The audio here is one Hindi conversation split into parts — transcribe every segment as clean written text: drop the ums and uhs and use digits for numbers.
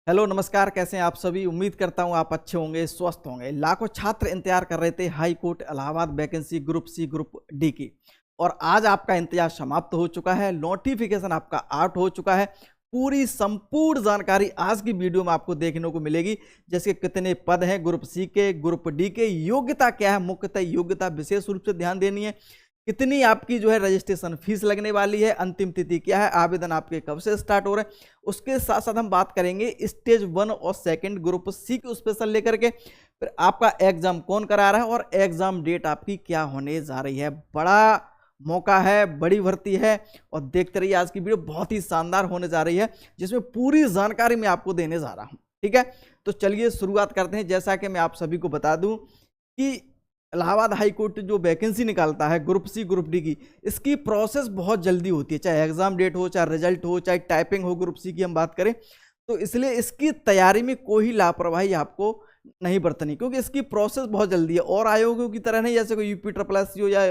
हेलो नमस्कार, कैसे हैं आप सभी। उम्मीद करता हूं आप अच्छे होंगे, स्वस्थ होंगे। लाखों छात्र इंतजार कर रहे थे high court Allahabad vacancy group C group D की, और आज आपका इंतजार समाप्त हो चुका है। नोटिफिकेशन आपका आउट हो चुका है। पूरी संपूर्ण जानकारी आज की वीडियो में आपको देखने को मिलेगी, जैसे कितने पद हैं ग्रुप सी के, ग्रुप डी के, योग्यता क्या है, मुख्यतः योग्यता विशेष रूप से ध्यान देनी है, कितनी आपकी जो है रजिस्ट्रेशन फीस लगने वाली है, अंतिम तिथि क्या है, आवेदन आपके कब से स्टार्ट हो रहे हैं। उसके साथ साथ हम बात करेंगे स्टेज 1 और सेकंड ग्रुप सी को स्पेशल लेकर के, फिर आपका एग्जाम कौन करा रहा है और एग्जाम डेट आपकी क्या होने जा रही है। बड़ा मौका है, बड़ी भर्ती है, और देखते रहिए आज की वीडियो बहुत ही शानदार होने जा रही है, जिसमें पूरी जानकारी मैं आपको देने जा रहा हूं। ठीक है, तो चलिए शुरुआत करते हैं। जैसा कि मैं आप सभी को बता दूं कि इलाहाबाद हाई कोर्ट जो वैकेंसी निकालता है ग्रुप सी ग्रुप डी की, इसकी प्रोसेस बहुत जल्दी होती है, चाहे एग्जाम डेट हो, चाहे रिजल्ट हो, चाहे टाइपिंग हो। ग्रुप सी की हम बात करें तो इसलिए इसकी तैयारी में कोई लापरवाही आपको नहीं बरतनी, क्योंकि इसकी प्रोसेस बहुत जल्दी है। और आयोगों की तरह नहीं, जैसे कोई यूपी ट्रिपल एस हो या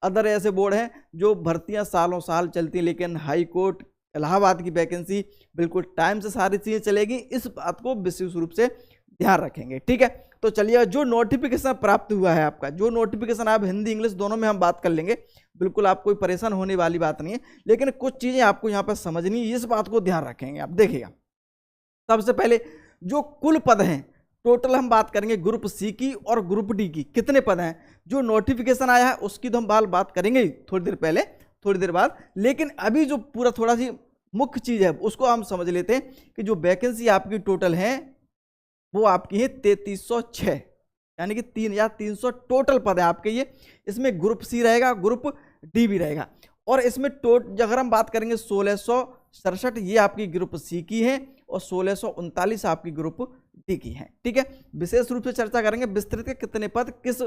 अदर ऐसे बोर्ड हैं जो भर्तियां सालों साल चलती हैं, लेकिन हाई कोर्ट इलाहाबाद की वैकेंसी बिल्कुल टाइम से सारी चीज़ें चलेगी। इस बात को विशेष रूप से ध्यान रखेंगे। ठीक है, तो चलिए, जो नोटिफिकेशन प्राप्त हुआ है आपका, जो नोटिफिकेशन आप हिंदी इंग्लिश दोनों में हम बात कर लेंगे, बिल्कुल आप कोई परेशान होने वाली बात नहीं है, लेकिन कुछ चीज़ें आपको यहाँ पर समझनी है, इस बात को ध्यान रखेंगे। आप देखिएगा, सबसे पहले जो कुल पद हैं टोटल हम बात करेंगे ग्रुप सी की और ग्रुप डी की, कितने पद हैं। जो नोटिफिकेशन आया है उसकी तो हम बात करेंगे थोड़ी देर पहले, थोड़ी देर बाद, लेकिन अभी जो पूरा थोड़ा सी मुख्य चीज़ है उसको हम समझ लेते हैं कि जो वैकेंसी आपकी टोटल है वो आपकी है 3306, यानी कि 3300 टोटल पद है आपके ये। इसमें ग्रुप सी रहेगा, ग्रुप डी भी रहेगा, और इसमें अगर हम बात करेंगे 1667 ये आपकी ग्रुप सी की है और 1639 आपकी ग्रुप डी की है। ठीक है, विशेष रूप से चर्चा करेंगे विस्तृत के कितने पद किस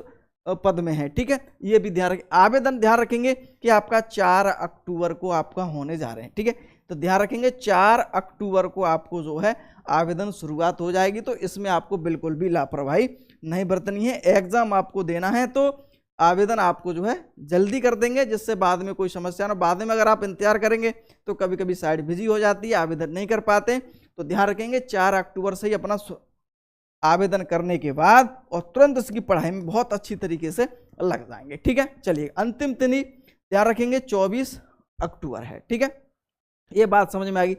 पद में है। ठीक है, ये भी ध्यान रखें। आवेदन ध्यान रखेंगे कि आपका 4 अक्टूबर को आपका होने जा रहे हैं। ठीक है, तो ध्यान रखेंगे 4 अक्टूबर को आपको जो है आवेदन शुरुआत हो जाएगी, तो इसमें आपको बिल्कुल भी लापरवाही नहीं बरतनी है। एग्जाम आपको देना है तो आवेदन आपको जो है जल्दी कर देंगे, जिससे बाद में कोई समस्या ना। बाद में अगर आप इंतजार करेंगे तो कभी कभी साइड बिजी हो जाती है, आवेदन नहीं कर पाते। तो ध्यान रखेंगे 4 अक्टूबर से ही अपना आवेदन करने के बाद और तुरंत इसकी पढ़ाई में बहुत अच्छी तरीके से लग जाएंगे। ठीक है, चलिए, अंतिम तिथि ध्यान रखेंगे 24 अक्टूबर है। ठीक है, ये बात समझ में आ गई।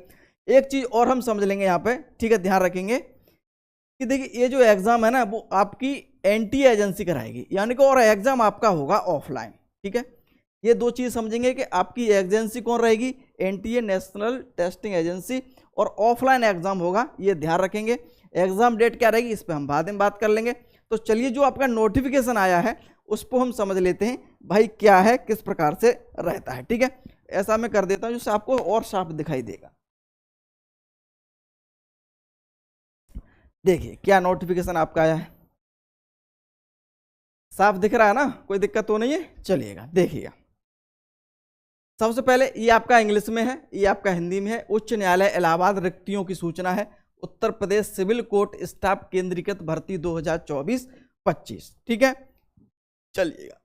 एक चीज और हम समझ लेंगे यहाँ पे, ठीक है, ध्यान रखेंगे कि देखिए ये जो एग्जाम है ना वो आपकी एनटीए एजेंसी कराएगी, यानी कि और एग्जाम आपका होगा ऑफलाइन। ठीक है, ये दो चीज समझेंगे कि आपकी एजेंसी कौन रहेगी, एनटीए नेशनल टेस्टिंग एजेंसी, और ऑफलाइन एग्जाम होगा, ये ध्यान रखेंगे। एग्जाम डेट क्या रहेगी इस पर हम बाद में बात कर लेंगे। तो चलिए, जो आपका नोटिफिकेशन आया है उस पर हम समझ लेते हैं भाई क्या है, किस प्रकार से रहता है। ठीक है, ऐसा मैं कर देता हूं जिससे आपको और साफ दिखाई देगा। देखिए क्या नोटिफिकेशन आपका आया है, साफ दिख रहा है ना, कोई दिक्कत तो नहीं है। चलिएगा, देखिएगा, सबसे पहले ये आपका इंग्लिश में है, ये आपका हिंदी में है। उच्च न्यायालय इलाहाबाद रिक्तियों की सूचना है, Uttar Pradesh civil court staff केंद्रीकृत भर्ती 2024-25। ठीक है, चलिएगा,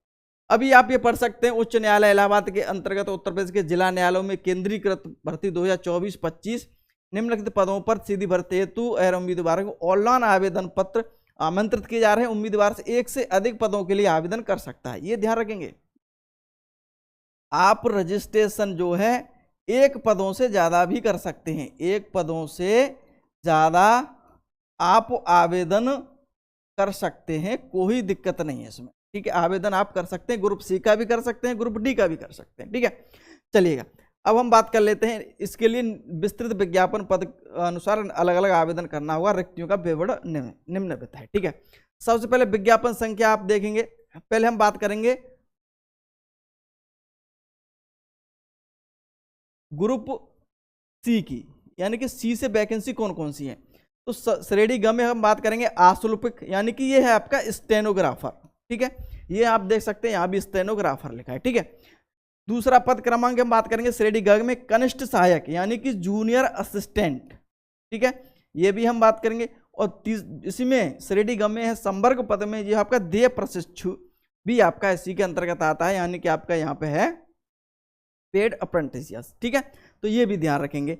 अभी आप ये पढ़ सकते हैं उच्च न्यायालय इलाहाबाद के अंतर्गत उत्तर प्रदेश के जिला न्यायालयों में केंद्रीकृत भर्ती 2024-25 निम्नलिखित पदों पर सीधी भर्ती हेतु और उम्मीदवारों को ऑनलाइन आवेदन पत्र आमंत्रित किए जा रहे हैं। उम्मीदवार से एक से अधिक पदों के लिए आवेदन कर सकता है, ये ध्यान रखेंगे। आप रजिस्ट्रेशन जो है एक पदों से ज्यादा भी कर सकते हैं, एक पदों से ज्यादा आप आवेदन कर सकते हैं, कोई दिक्कत नहीं है इसमें। ठीक है, आवेदन आप कर सकते हैं, ग्रुप सी का भी कर सकते हैं, ग्रुप डी का भी कर सकते हैं। ठीक है, चलिएगा, अब हम बात कर लेते हैं। इसके लिए विस्तृत विज्ञापन पद अनुसार अलग अलग आवेदन करना होगा, रिक्तियों का विवरण निम्नलिखित है। ठीक है, सबसे पहले विज्ञापन संख्या आप देखेंगे। पहले हम बात करेंगे ग्रुप सी की, यानी कि सी से वैकेंसी कौन कौन सी है। तो श्रेणी ग में हम बात करेंगे आशुल्पिक, यानी कि ये है आपका स्टेनोग्राफर। ठीक है, ये आप देख सकते हैं यहाँ भी स्टेनोग्राफर लिखा है। ठीक है, दूसरा पद क्रमांक हम बात करेंगे श्रेणी ग में कनिष्ठ सहायक, यानी कि जूनियर असिस्टेंट। ठीक है, ये भी हम बात करेंगे। और इसी में श्रेणी ग में है संवर्ग पद में ये आपका देय प्रशिक्षु भी आपका इसी के अंतर्गत आता है, यानी कि आपका यहाँ पे है पेड अप्रेंटिस। ठीक है, तो ये भी ध्यान रखेंगे।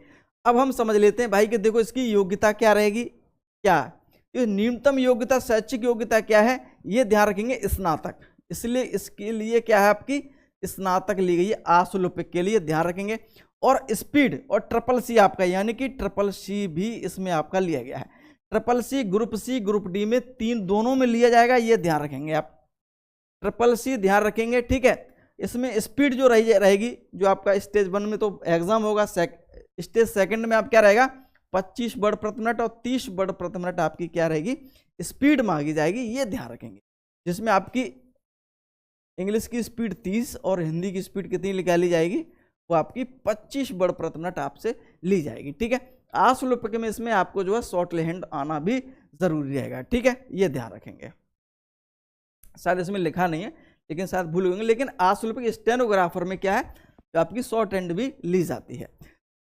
अब हम समझ लेते हैं भाई कि देखो इसकी योग्यता क्या रहेगी, क्या ये न्यूनतम योग्यता, शैक्षिक योग्यता क्या है, ये ध्यान रखेंगे स्नातक, इसलिए इसके लिए क्या है आपकी स्नातक ली गई है आशुल्पिक के लिए, ध्यान रखेंगे। और स्पीड और ट्रिपल सी आपका, यानी कि ट्रिपल सी भी इसमें आपका लिया गया है। ट्रिपल सी ग्रुप डी में तीन दोनों में लिया जाएगा, ये ध्यान रखेंगे आप, ट्रिपल सी ध्यान रखेंगे, ठीक है। इसमें स्पीड जो रहेगी, जो आपका स्टेज 1 में तो एग्जाम होगा, स्टेज 2 में आप क्या रहेगा 25 वर्ड प्रति मिनट और 30 वर्ड प्रति मिनट आपकी क्या रहेगी स्पीड मांगी जाएगी, ये ध्यान रखेंगे। जिसमें आपकी इंग्लिश की स्पीड 30 और हिंदी की स्पीड कितनी निकाली जाएगी, वो आपकी 25 वर्ड प्रति मिनट आपसे ली जाएगी, ठीक है। आशुल्पिक में इसमें आपको जो है शॉर्ट हैंड आना भी जरूरी रहेगा, ठीक है, ये ध्यान रखेंगे। शायद इसमें लिखा नहीं है लेकिन शायद भूल होंगे, लेकिन आशुल्पिक स्टेनोग्राफर में क्या है तो आपकी शॉर्ट हैंड भी ली जाती है,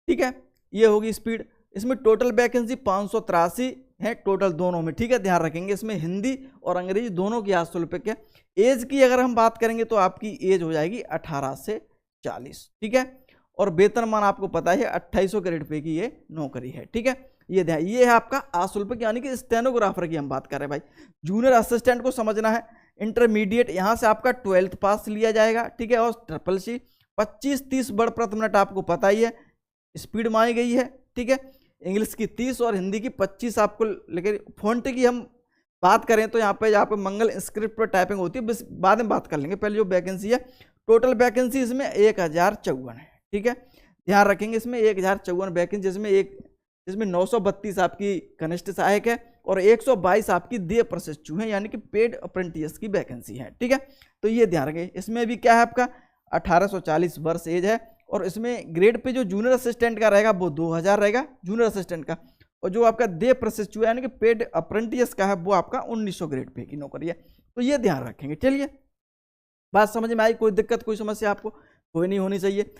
ठीक है। ये होगी स्पीड। इसमें टोटल वैकेंसी 583 है टोटल दोनों में, ठीक है, ध्यान रखेंगे। इसमें हिंदी और अंग्रेजी दोनों की आशुल्पिक है। एज की अगर हम बात करेंगे तो आपकी एज हो जाएगी 18 से 40, ठीक है। और वेतनमान आपको पता है 2800 ग्रेड पे की ये नौकरी है, ठीक है। ये है आपका आशुल्पिक, यानी कि स्टेनोग्राफर की हम बात कर रहे हैं भाई। जूनियर असिस्टेंट को समझना है, इंटरमीडिएट यहाँ से आपका 12th पास लिया जाएगा, ठीक है। और ट्रिपल सी 25-30 वर्ड प्रति मिनट आपको पता ही है, स्पीड मांगी गई है, ठीक है। इंग्लिश की 30 और हिंदी की 25 आपको, लेकिन फॉन्ट की हम बात करें तो यहाँ पे मंगल स्क्रिप्ट पर टाइपिंग होती है, बस बाद में बात कर लेंगे। पहले जो वैकेंसी है, टोटल वैकेंसी इसमें 1054 है, ठीक है, ध्यान रखेंगे। इसमें 1054 वैकेंसी, जिसमें 932 आपकी कनिष्ठ सहायक है और 122 आपकी देय प्रशिक्षु है, यानी कि पेड अप्रेंटिस की वैकेंसी है, ठीक है। तो ये ध्यान रखें। इसमें भी क्या है आपका 1840 वर्ष एज है। और इसमें ग्रेड पे जो जूनियर असिस्टेंट का रहेगा वो 2000 रहेगा जूनियर असिस्टेंट का, और जो आपका देय प्रशिक्षु है यानी कि पेड अप्रेंटिस का है वो आपका 1900 ग्रेड पे की नौकरी है। तो ये ध्यान रखेंगे। चलिए, बात समझ में आई? कोई दिक्कत कोई समस्या आपको कोई नहीं होनी चाहिए।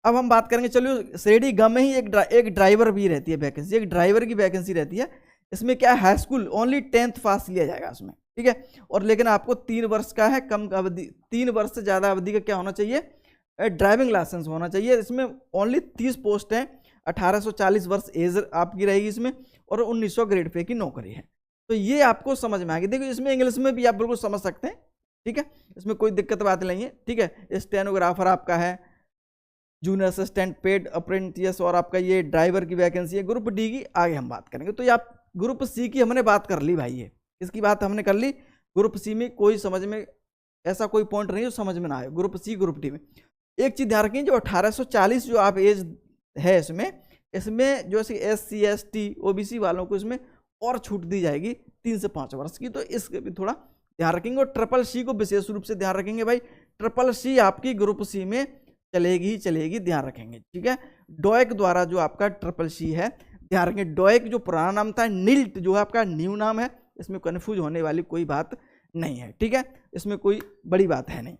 अब हम बात करेंगे, चलिए श्रेणी ग में ही एक ड्राइवर भी रहती है वैकेंसी, एक ड्राइवर की वैकेंसी रहती है। इसमें क्या है, हाई स्कूल ओनली 10th पास लिया जाएगा उसमें, ठीक है। और लेकिन आपको 3 वर्ष का है, कम अवधि 3 वर्ष से ज़्यादा अवधि का क्या होना चाहिए, ड्राइविंग लाइसेंस होना चाहिए। इसमें ओनली 30 पोस्ट हैं, 1840 वर्ष एज आपकी रहेगी इसमें, और 1900 ग्रेड पे की नौकरी है। तो ये आपको समझ में आएगी। देखो इसमें इंग्लिश में भी आप बिल्कुल समझ सकते हैं, ठीक है, इसमें कोई दिक्कत बात नहीं है, ठीक है। स्टेनोग्राफर आपका है, जूनियर असिस्टेंट, पेड अप्रेंटिस, और आपका ये ड्राइवर की वैकेंसी है। ग्रुप डी की आगे हम बात करेंगे। तो ये आप ग्रुप सी की हमने बात कर ली भाई, ये इसकी बात हमने कर ली। ग्रुप सी में कोई समझ में ऐसा कोई पॉइंट नहीं जो समझ में ना आए। ग्रुप सी ग्रुप डी में एक चीज ध्यान रखें, जो 1840 जो आप एज है इसमें जो SC ST OBC वालों को इसमें और छूट दी जाएगी 3 से 5 वर्ष की, तो इसके भी थोड़ा ध्यान रखेंगे। और ट्रिपल सी को विशेष रूप से ध्यान रखेंगे भाई, ट्रिपल सी आपकी ग्रुप सी में चलेगी ही चलेगी, ध्यान रखेंगे, ठीक है। डोएक द्वारा जो आपका ट्रिपल सी है, ध्यान रखेंगे, डोएक जो पुराना नाम था, निल्ट जो है आपका न्यू नाम है, इसमें कन्फ्यूज होने वाली कोई बात नहीं है, ठीक है, इसमें कोई बड़ी बात है नहीं।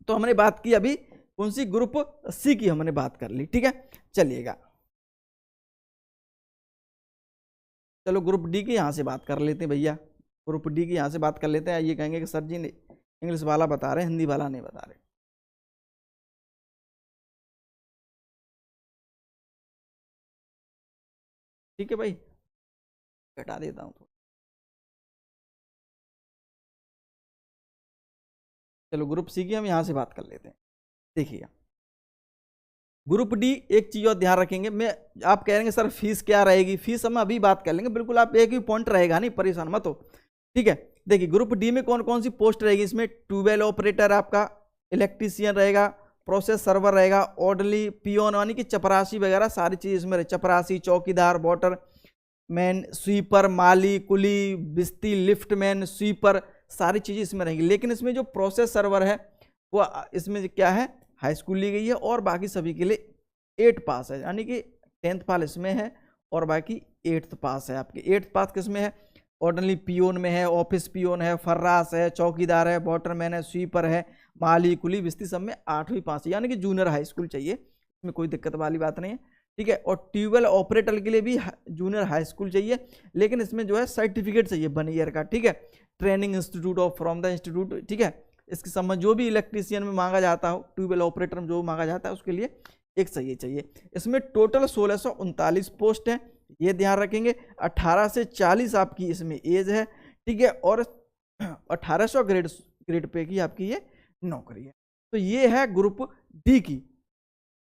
तो हमने बात की अभी कौन सी, ग्रुप सी की हमने बात कर ली, ठीक है। चलिएगा, चलो ग्रुप डी की यहाँ से बात कर लेते हैं भैया, ग्रुप डी की यहाँ से बात कर लेते हैं। ये कहेंगे कि सर जी इंग्लिश वाला बता रहे हैं, हिंदी वाला नहीं बता रहे। ठीक है भाई, हटा देता हूँ। चलो ग्रुप सी की हम यहाँ से बात कर लेते हैं। देखिए ग्रुप डी, एक चीज और ध्यान रखेंगे, आप कह रहे हैं सर फीस क्या रहेगी, फीस हम अभी बात कर लेंगे, बिल्कुल आप एक ही पॉइंट रहेगा, नहीं परेशान मत हो, ठीक है। देखिए ग्रुप डी में कौन कौन सी पोस्ट रहेगी, इसमें ट्यूबवेल ऑपरेटर आपका, इलेक्ट्रीशियन रहेगा, प्रोसेस सर्वर रहेगा, ऑर्डरली, पियोन यानी कि चपरासी वगैरह सारी चीज इसमें रहे, चपरासी, चौकीदार, वाटर मैन, स्वीपर, माली, कुली, बिस्ती, लिफ्ट मैन, स्वीपर, सारी चीजें इसमें रहेंगी। लेकिन इसमें जो प्रोसेस सर्वर है वो इसमें क्या है, हाई स्कूल ली गई है, और बाकी सभी के लिए 8 पास है, यानी कि 10th पास इसमें है और बाकी 8th पास है। आपके 8th पास किस में है, ऑर्डरली पियोन में है, ऑफिस पियोन है, फर्रास है, चौकीदार है, वाटरमैन है, स्वीपर है, माली, कुली, बिस्ती, सब में 8वीं पास है, यानी कि जूनियर हाई स्कूल चाहिए, इसमें कोई दिक्कत वाली बात नहीं है, ठीक है। और ट्यूबवेल ऑपरेटर के लिए भी जूनियर हाई स्कूल चाहिए, लेकिन इसमें जो है सर्टिफिकेट चाहिए 1 ईयर का, ठीक है, training institute of from the institute, ठीक है। इसके संबंध जो भी इलेक्ट्रीशियन में मांगा जाता हो, ट्यूबवेल ऑपरेटर में जो मांगा जाता है उसके लिए एक चाहिए चाहिए। इसमें टोटल 1639 पोस्ट हैं, ये ध्यान रखेंगे। 18 से 40 आपकी इसमें एज है, ठीक है, और 1800 ग्रेड पे की आपकी ये नौकरी है। तो ये है ग्रुप डी की।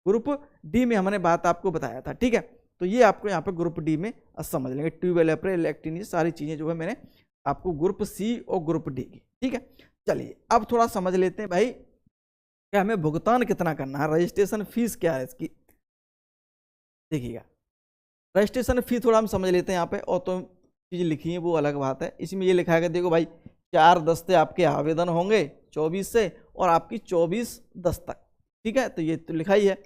ग्रुप डी में हमने बात आपको बताया था, ठीक है। तो ये आपको यहाँ पे ग्रुप डी में समझ लेंगे, ट्यूबवेल अप्रैल इलेक्ट्रिक, ये सारी चीजें जो है मैंने आपको ग्रुप सी और ग्रुप डी की, ठीक है। चलिए अब थोड़ा समझ लेते हैं भाई कि हमें भुगतान कितना करना है, रजिस्ट्रेशन फीस क्या है इसकी। देखिएगा रजिस्ट्रेशन फी थोड़ा हम समझ लेते हैं यहाँ पे, और तो चीज़ लिखी है वो अलग बात है। इसमें ये लिखा है, देखो भाई 4/10 से आपके आवेदन होंगे 24 से, और आपकी 24/10 तक, ठीक है। तो ये तो लिखा ही है।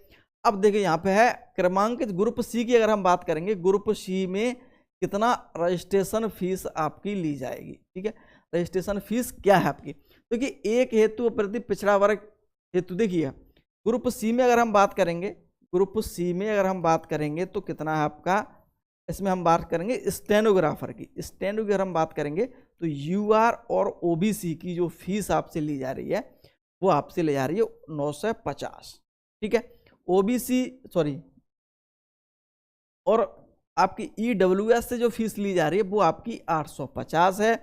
अब देखिए यहाँ पे है क्रमांकित ग्रुप सी की अगर हम बात करेंगे, ग्रुप सी में कितना रजिस्ट्रेशन फीस आपकी ली जाएगी, ठीक है। रजिस्ट्रेशन फीस क्या है आपकी, क्योंकि एक हेतु प्रति पिछड़ा वर्ग हेतु, देखिए ग्रुप सी में अगर हम बात करेंगे, ग्रुप सी में अगर हम बात करेंगे तो कितना है आपका, इसमें हम बात करेंगे स्टेनोग्राफर की। स्टेनो की अगर हम बात करेंगे तो यूआर और ओबीसी की जो फीस आपसे ली जा रही है वो आपसे ले जा रही है 950, ठीक है। ओबीसी सॉरी, और आपकी ईडब्ल्यूएस से जो फीस ली जा रही है वो आपकी 850 है,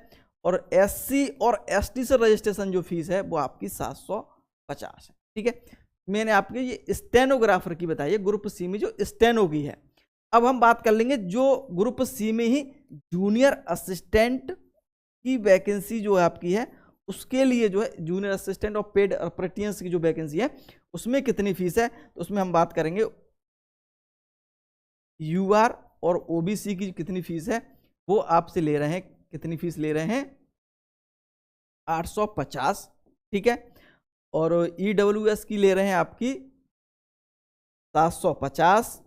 और एससी और एसटी से रजिस्ट्रेशन जो फीस है वो आपकी 750 है, ठीक है। मैंने आपके ये स्टेनोग्राफर की बताई है, ग्रुप सी में जो स्टेनो की है। अब हम बात कर लेंगे जो ग्रुप सी में ही जूनियर असिस्टेंट की वैकेंसी जो है आपकी है, उसके लिए जो है जूनियर असिस्टेंट और पेड अप्रेंटिस की जो वैकेंसी है उसमें कितनी फीस है। तो उसमें हम बात करेंगे यूआर और ओबीसी की कितनी फीस है, वो आपसे ले रहे हैं, कितनी फीस ले रहे हैं 850, ठीक है। और ईडब्ल्यूएस की ले रहे हैं आपकी 750,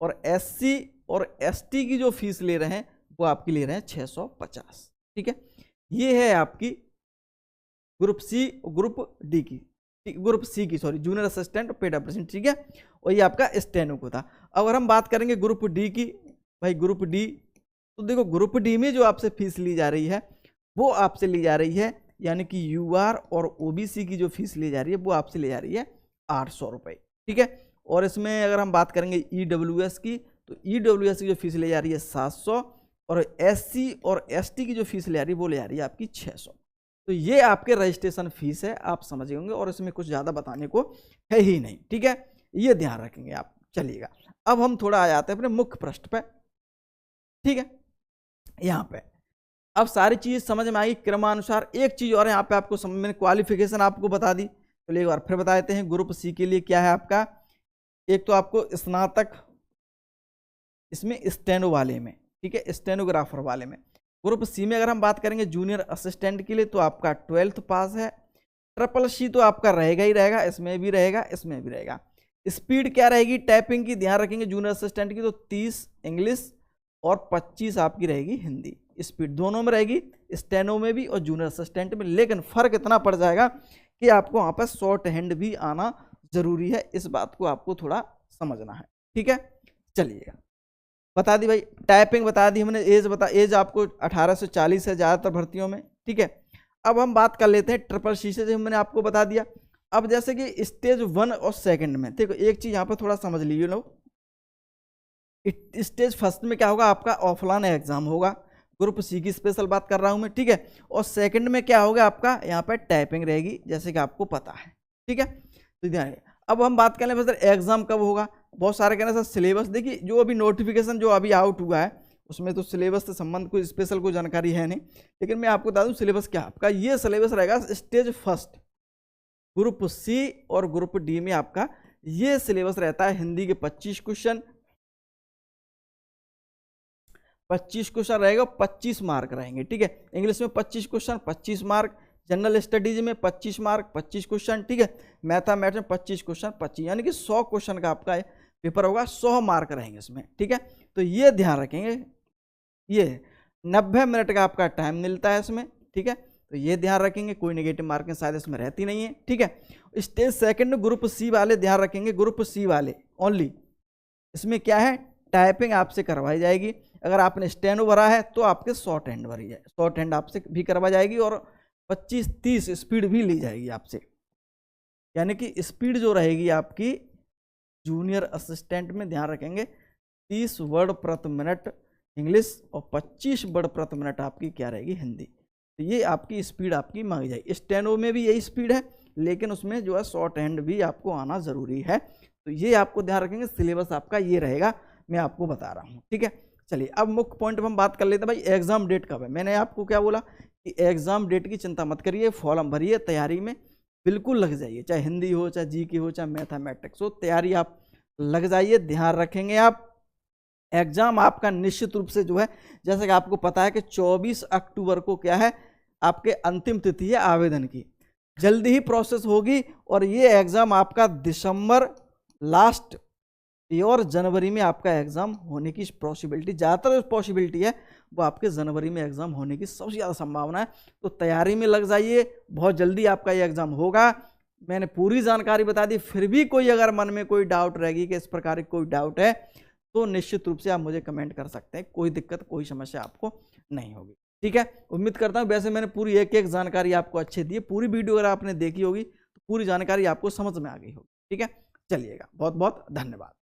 और एससी और एसटी की जो फीस ले रहे हैं वो आपकी ले रहे हैं 650, ठीक है। ये है आपकी ग्रुप सी, ग्रुप डी की, ग्रुप सी की sorry, junior assistant paid apprentice, ठीक है। और ये आपका स्टेनो को था। अगर हम बात करेंगे ग्रुप डी की, भाई ग्रुप डी, तो देखो ग्रुप डी में जो आपसे फीस ली जा रही है वो आपसे ली जा रही है, यानी कि यूआर और ओबीसी की जो फीस ली जा रही है वो आपसे ली जा रही है 800 रुपये, ठीक है। और इसमें अगर हम बात करेंगे ईडब्ल्यूएस की, तो ईडब्ल्यूएस की जो फीस ले जा रही है 700, और एससी और एसटी की जो फीस ले जा रही है वो ले जा रही है आपकी 600। तो ये आपके रजिस्ट्रेशन फीस है, आप समझ होंगे, और इसमें कुछ ज़्यादा बताने को है ही नहीं, ठीक है। ये ध्यान रखेंगे आप। चलिएगा अब हम थोड़ा आ जाते हैं अपने मुख्य पृष्ठ पे, ठीक है। यहाँ पे अब सारी चीज समझ में आई क्रमानुसार। एक चीज और यहाँ पे आपको समझ में, क्वालिफिकेशन आपको बता दी, तो एक बार फिर बता देते हैं। ग्रुप सी के लिए क्या है आपका, एक तो आपको स्नातक इसमें स्टेनो वाले में, ठीक है, स्टेनोग्राफर वाले में। ग्रुप सी में अगर हम बात करेंगे जूनियर असिस्टेंट के लिए, तो आपका 12th पास है। ट्रिपल सी तो आपका रहेगा ही रहेगा, इसमें भी रहेगा, इसमें भी रहेगा। स्पीड क्या रहेगी टाइपिंग की, ध्यान रखेंगे जूनियर असिस्टेंट की, तो 30 इंग्लिश और 25 आपकी रहेगी हिंदी। स्पीड दोनों में रहेगी, स्टेनो में भी और जूनियर असिस्टेंट में। लेकिन फर्क इतना पड़ जाएगा कि आपको वहाँ पर शॉर्ट हैंड भी आना जरूरी है, इस बात को आपको थोड़ा समझना है, ठीक है। चलिएगा बता दी भाई, टाइपिंग बता दी हमने, एज आपको 18 से 40 है ज़्यादातर भर्तियों में, ठीक है। अब हम बात कर लेते हैं ट्रिपल सी से, मैंने आपको बता दिया। अब जैसे कि स्टेज 1 और सेकंड में, देखो एक चीज़ यहाँ पर थोड़ा समझ लीजिए लोग। स्टेज फर्स्ट में क्या होगा, आपका ऑफलाइन एग्जाम होगा, ग्रुप सी की स्पेशल बात कर रहा हूँ मैं, ठीक है। और सेकंड में क्या होगा आपका, यहाँ पर टाइपिंग रहेगी, जैसे कि आपको पता है, ठीक है। तो ध्यान, अब हम बात करें सर एग्जाम कब होगा। बहुत सारे कहना सर सिलेबस, देखिए जो अभी नोटिफिकेशन जो अभी आउट हुआ है उसमें तो सिलेबस से संबंध कोई स्पेशल कोई जानकारी है नहीं, लेकिन मैं आपको बता दूं सिलेबस क्या आपका, ये सिलेबस रहेगा स्टेज फर्स्ट ग्रुप सी और ग्रुप डी में आपका ये सिलेबस रहता है। हिंदी के 25 क्वेश्चन, 25 क्वेश्चन रहेगा, 25 मार्क रहेंगे, ठीक है। इंग्लिश में 25 क्वेश्चन 25 मार्क, जनरल स्टडीज में 25 मार्क 25 क्वेश्चन, ठीक है। मैथमेटिक्स में 25 क्वेश्चन 25, यानी कि 100 क्वेश्चन का आपका पेपर होगा, 100 मार्क रहेंगे इसमें, ठीक है। तो ये ध्यान रखेंगे, ये 90 मिनट का आपका टाइम मिलता है इसमें, ठीक है। तो ये ध्यान रखेंगे, कोई नेगेटिव मार्किंग शायद इसमें रहती नहीं है, ठीक है। स्टेज सेकंड ग्रुप सी वाले ध्यान रखेंगे, ग्रुप सी वाले ओनली, इसमें क्या है टाइपिंग आपसे करवाई जाएगी। अगर आपने स्टेनो भरा है तो आपके शॉर्ट हैंड भरी है, शॉर्ट हैंड आपसे भी करवा जाएगी, और 25-30 स्पीड भी ली जाएगी आपसे, यानी कि स्पीड जो रहेगी आपकी जूनियर असिस्टेंट में, ध्यान रखेंगे, 30 वर्ड प्रति मिनट इंग्लिश और 25 वर्ड प्रति मिनट आपकी क्या रहेगी, हिंदी। तो ये आपकी स्पीड आपकी मांगी जाएगी। स्टेनो में भी यही स्पीड है, लेकिन उसमें जो है शॉर्ट हैंड भी आपको आना जरूरी है। तो ये आपको ध्यान रखेंगे, सिलेबस आपका ये रहेगा, मैं आपको बता रहा हूँ, ठीक है। चलिए अब मुख्य पॉइंट पर हम बात कर लेते हैं, भाई एग्जाम डेट कब है। मैंने आपको क्या बोला कि एग्जाम डेट की चिंता मत करिए, फॉर्म भरिए, तैयारी में बिल्कुल लग जाइए, चाहे हिंदी हो, चाहे जीके हो, चाहे मैथमेटिक्स हो, तैयारी आप लग जाइए। ध्यान रखेंगे आप, एग्जाम आपका निश्चित रूप से जो है, जैसे कि आपको पता है कि 24 अक्टूबर को क्या है, आपके अंतिम तिथि है आवेदन की, जल्दी ही प्रोसेस होगी। और ये एग्जाम आपका दिसंबर लास्ट और जनवरी में आपका एग्जाम होने की पॉसिबिलिटी, ज़्यादातर पॉसिबिलिटी है वो आपके जनवरी में एग्जाम होने की सबसे ज़्यादा संभावना है। तो तैयारी में लग जाइए, बहुत जल्दी आपका ये एग्जाम होगा। मैंने पूरी जानकारी बता दी, फिर भी कोई अगर मन में कोई डाउट रहेगी कि इस प्रकार की कोई डाउट है, तो निश्चित रूप से आप मुझे कमेंट कर सकते हैं, कोई दिक्कत कोई समस्या आपको नहीं होगी, ठीक है। उम्मीद करता हूँ, वैसे मैंने पूरी एक एक जानकारी आपको अच्छे दी है, पूरी वीडियो अगर आपने देखी होगी तो पूरी जानकारी आपको समझ में आ गई होगी, ठीक है। चलिएगा, बहुत बहुत धन्यवाद।